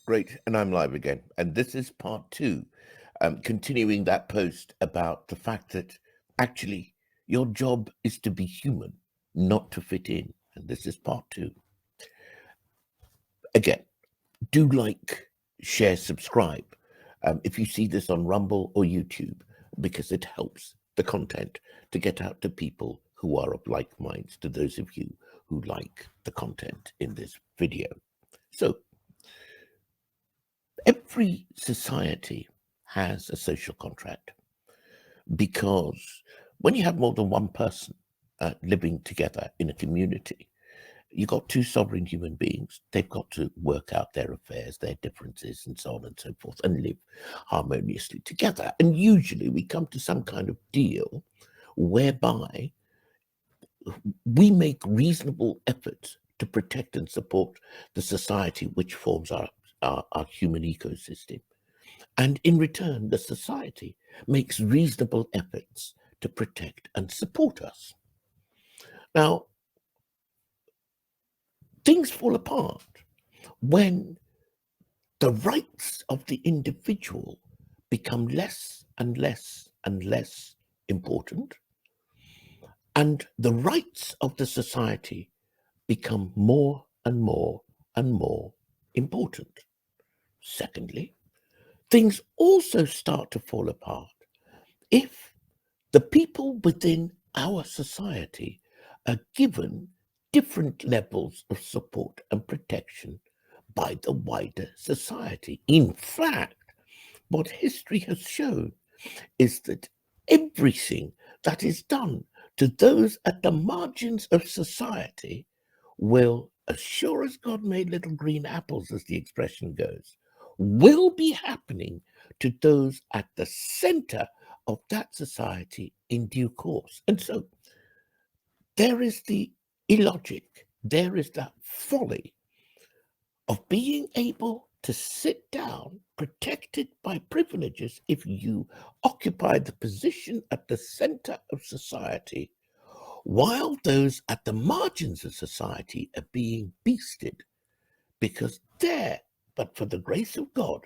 Great, and I'm live again. And this is part two, continuing that post about the fact that actually your job is to be human, not to fit in. And this is part two. Again, do like, share, subscribe if you see this on Rumble or YouTube, because it helps the content to get out to people who are of like minds, to those of you who like the content in this video. So, every society has a social contract, because when you have more than one person living together in a community, you've got two sovereign human beings. They've got to work out their affairs, their differences, and so on and so forth, and live harmoniously together. And usually we come to some kind of deal whereby we make reasonable efforts to protect and support the society which forms our human ecosystem. And in return, the society makes reasonable efforts to protect and support us. Now, things fall apart when the rights of the individual become less and less and less important, and the rights of the society become more and more and more important. Secondly, things also start to fall apart if the people within our society are given different levels of support and protection by the wider society. In fact, what history has shown is that everything that is done to those at the margins of society will, as sure as God made little green apples, as the expression goes, will be happening to those at the center of that society in due course. And so there is the illogic, there is that folly of being able to sit down protected by privileges if you occupy the position at the center of society, while those at the margins of society are being beasted, because there, but for the grace of God,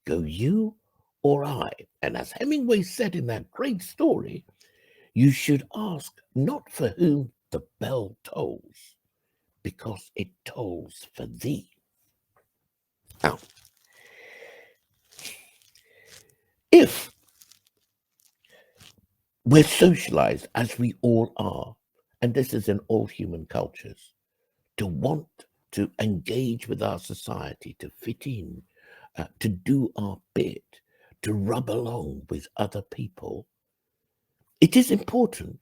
go you or I. And as Hemingway said in that great story, you should ask not for whom the bell tolls, because it tolls for thee. Now, if we're socialized, as we all are, and this is in all human cultures, to want to engage with our society, to fit in, to do our bit, to rub along with other people, it is important,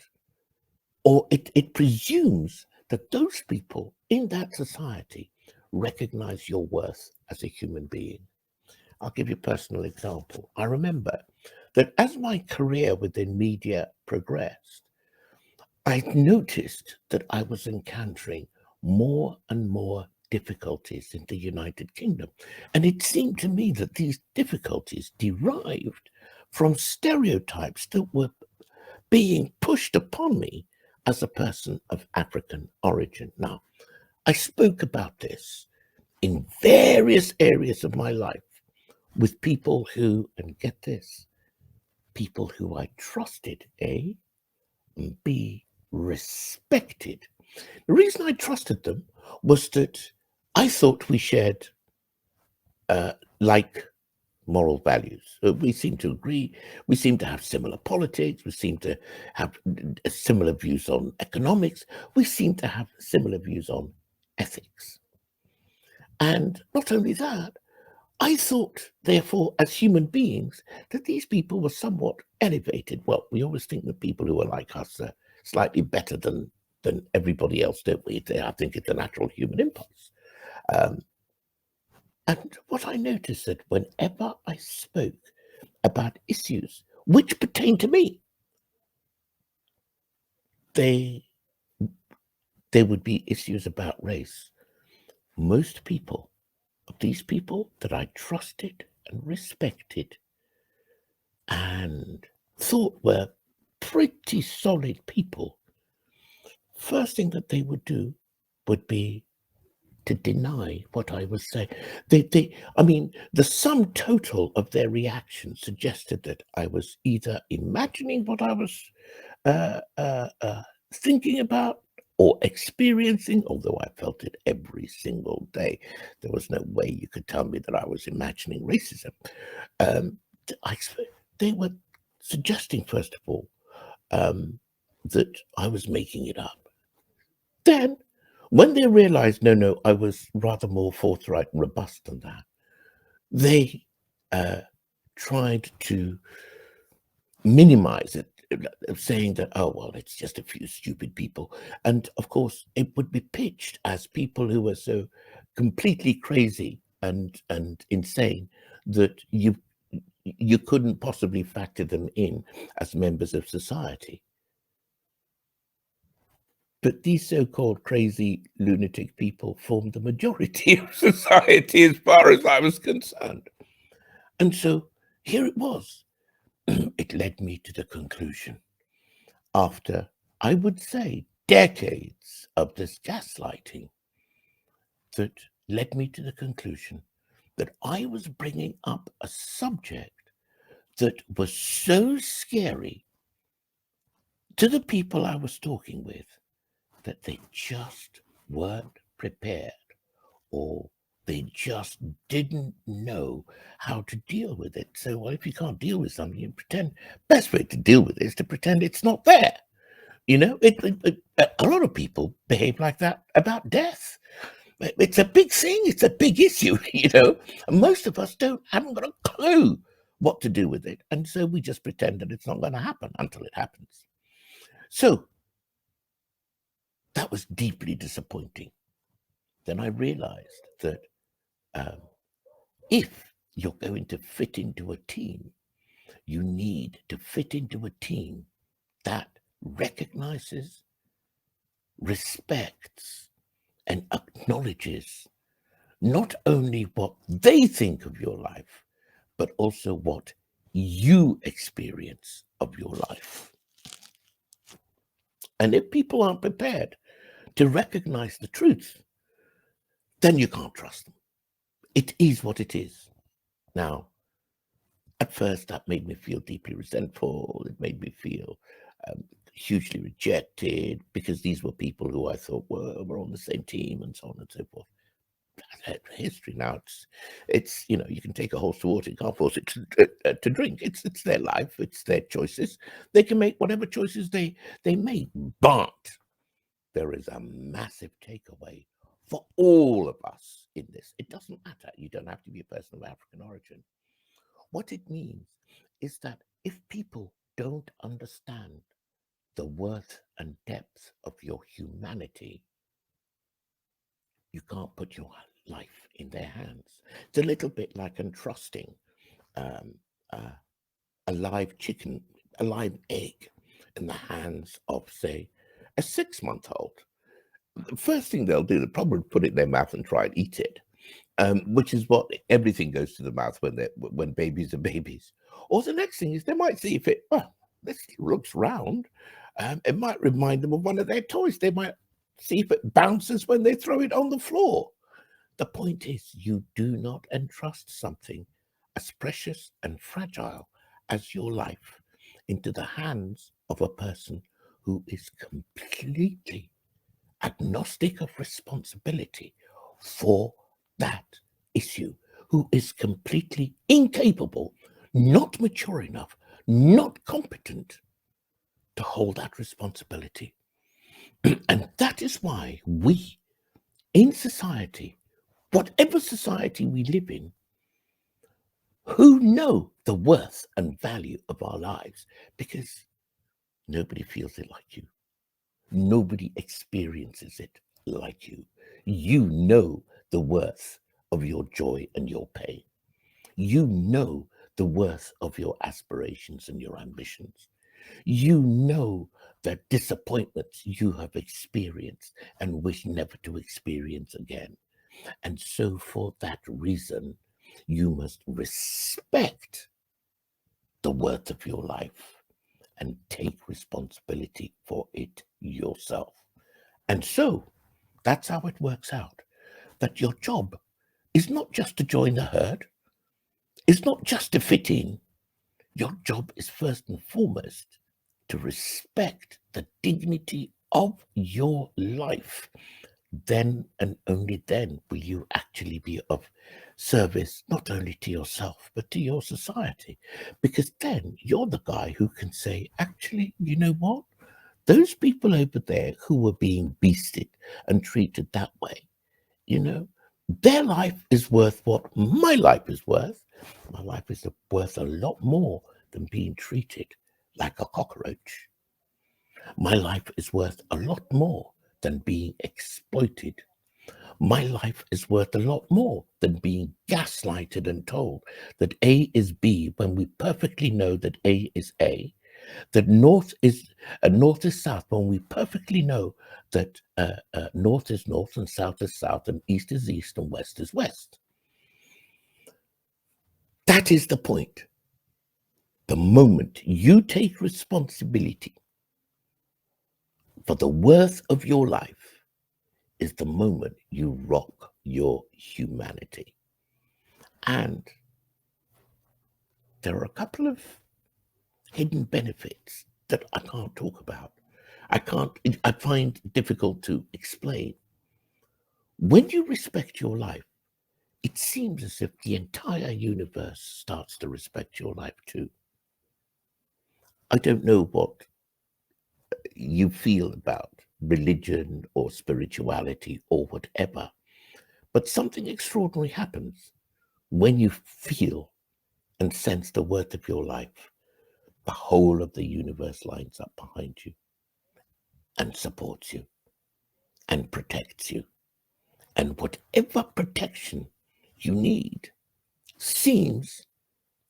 or it presumes that those people in that society recognize your worth as a human being. I'll give you a personal example. I remember that as my career within media progressed, I noticed that I was encountering more and more difficulties in the United Kingdom. And it seemed to me that these difficulties derived from stereotypes that were being pushed upon me as a person of African origin. Now, I spoke about this in various areas of my life with people who, and get this, people who I trusted, A, and B, respected. The reason I trusted them was that I thought we shared like moral values. We seem to agree. We seem to have similar politics. We seem to have similar views on economics. We seem to have similar views on ethics. And not only that, I thought, therefore, as human beings, that these people were somewhat elevated. Well, we always think that people who are like us are slightly better than everybody else, don't we? I think it's a natural human impulse. And what I noticed that whenever I spoke about issues which pertain to me, there would be issues about race. Most people, of these people that I trusted and respected and thought were pretty solid people, first thing that they would do would be to deny what I was saying. I mean, the sum total of their reaction suggested that I was either imagining what I was uh, uh, uh, thinking about or experiencing, although I felt it every single day. There was no way you could tell me that I was imagining racism. Um, I, they were suggesting, first of all, um, that I was making it up. Then, when they realized, no, no, I was rather more forthright and robust than that, they uh, tried to minimize it, saying that, oh, well, it's just a few stupid people. And of course, it would be pitched as people who were so completely crazy and insane that you couldn't possibly factor them in as members of society. But these so-called crazy lunatic people formed the majority of society as far as I was concerned. And so here it was. It led me to the conclusion, after, I would say, decades of this gaslighting, that led me to the conclusion that I was bringing up a subject that was so scary to the people I was talking with that they just weren't prepared, or they just didn't know how to deal with it. So, well, if you can't deal with something, you pretend. Best way to deal with it is to pretend it's not there. You know, a lot of people behave like that about death. It's a big thing. It's a big issue. You know, and most of us haven't got a clue what to do with it, and so we just pretend that it's not going to happen until it happens. So that was deeply disappointing. Then I realized that um, if you're going to fit into a team, you need to fit into a team that recognizes, respects, and acknowledges not only what they think of your life, but also what you experience of your life. And if people aren't prepared to recognize the truth, then you can't trust them. It is what it is. Now, at first, that made me feel deeply resentful. It made me feel hugely rejected, because these were people who I thought were on the same team and so on and so forth. History now, it's you can take a horse to water, you can't force it to drink. It's their life, it's their choices. They can make whatever choices they make, but there is a massive takeaway for all of us in this. It doesn't matter. You don't have to be a person of African origin. What it means is that if people don't understand the worth and depth of your humanity, you can't put your life in their hands. It's a little bit like entrusting um, uh, a live chicken, a live egg in the hands of, say, a 6-month-old. The first thing they'll do, they'll probably put it in their mouth and try and eat it, which is what everything goes to the mouth when babies are babies. Or the next thing is they might see if this looks round. It might remind them of one of their toys. They might see if it bounces when they throw it on the floor. The point is, you do not entrust something as precious and fragile as your life into the hands of a person who is completely agnostic of responsibility for that issue, who is completely incapable, not mature enough, not competent to hold that responsibility. And that is why we, in society, whatever society we live in, who know the worth and value of our lives, because nobody feels it like you. Nobody experiences it like you. You know the worth of your joy and your pain. You know the worth of your aspirations and your ambitions. You know the disappointments you have experienced and wish never to experience again. And so, for that reason, you must respect the worth of your life and take responsibility for it yourself. And so, that's how it works out. that your job is not just to join the herd, it's not just to fit in. Your job is first and foremost to respect the dignity of your life. Then and only then will you actually be of service not only to yourself but to your society, because then you're the guy who can say, actually, you know what, those people over there who were being beasted and treated that way, you know, their life is worth what my life is worth. My life is worth a lot more than being treated like a cockroach. My life is worth a lot more than being exploited. My life is worth a lot more than being gaslighted and told that A is B when we perfectly know that A is A, that north is south when we perfectly know that north is north and south is south and east is east and west is west. That is the point. The moment you take responsibility for the worth of your life is the moment you rock your humanity. And there are a couple of hidden benefits that I can't talk about. I find it difficult to explain. When you respect your life, it seems as if the entire universe starts to respect your life too. I don't know what you feel about religion or spirituality or whatever, but something extraordinary happens when you feel and sense the worth of your life. The whole of the universe lines up behind you and supports you and protects you. And whatever protection you need seems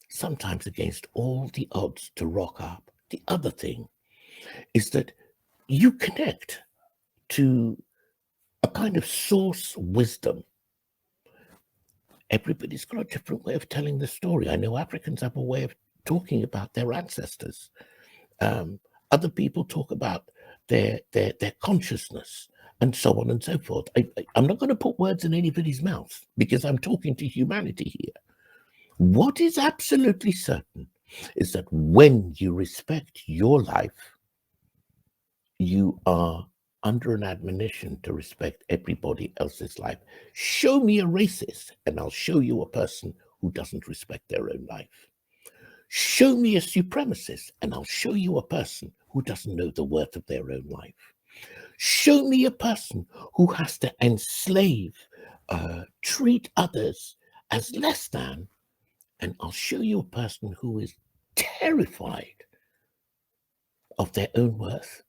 sometimes against all the odds to rock up. The other thing is that you connect to a kind of source wisdom. Everybody's got a different way of telling the story. I know Africans have a way of talking about their ancestors. Other people talk about their consciousness and so on and so forth. I'm not going to put words in anybody's mouth because I'm talking to humanity here. What is absolutely certain is that when you respect your life, you are under an admonition to respect everybody else's life. Show me a racist, and I'll show you a person who doesn't respect their own life. Show me a supremacist, and I'll show you a person who doesn't know the worth of their own life. Show me a person who has to enslave, treat others as less than, and I'll show you a person who is terrified of their own worth,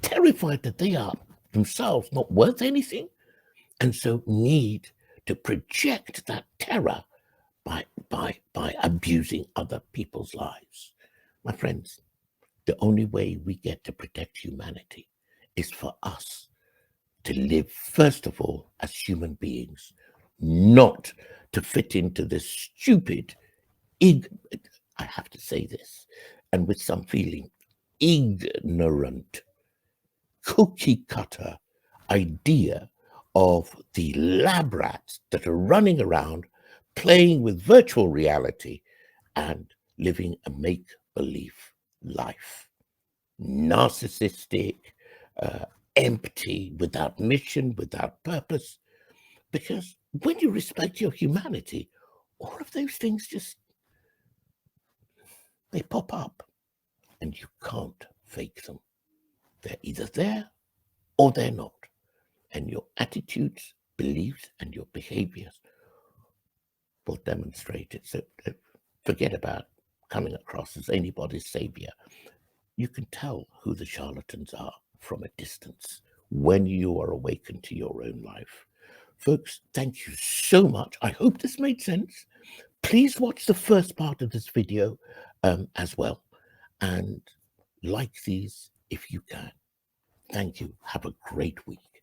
terrified that they are themselves not worth anything, and so need to project that terror by abusing other people's lives. My friends, the only way we get to protect humanity is for us to live, first of all, as human beings, not to fit into this stupid, I have to say this, and with some feeling, ignorant, cookie cutter idea of the lab rats that are running around playing with virtual reality and living a make-believe life. Narcissistic, empty, without mission, without purpose. Because when you respect your humanity, all of those things they pop up and you can't fake them. They're either there or they're not. And your attitudes, beliefs, and your behaviors will demonstrate it. So forget about coming across as anybody's savior. You can tell who the charlatans are from a distance when you are awakened to your own life. Folks, thank you so much. I hope this made sense. Please watch the first part of this video as well, and like these if you can. Thank you. Have a great week.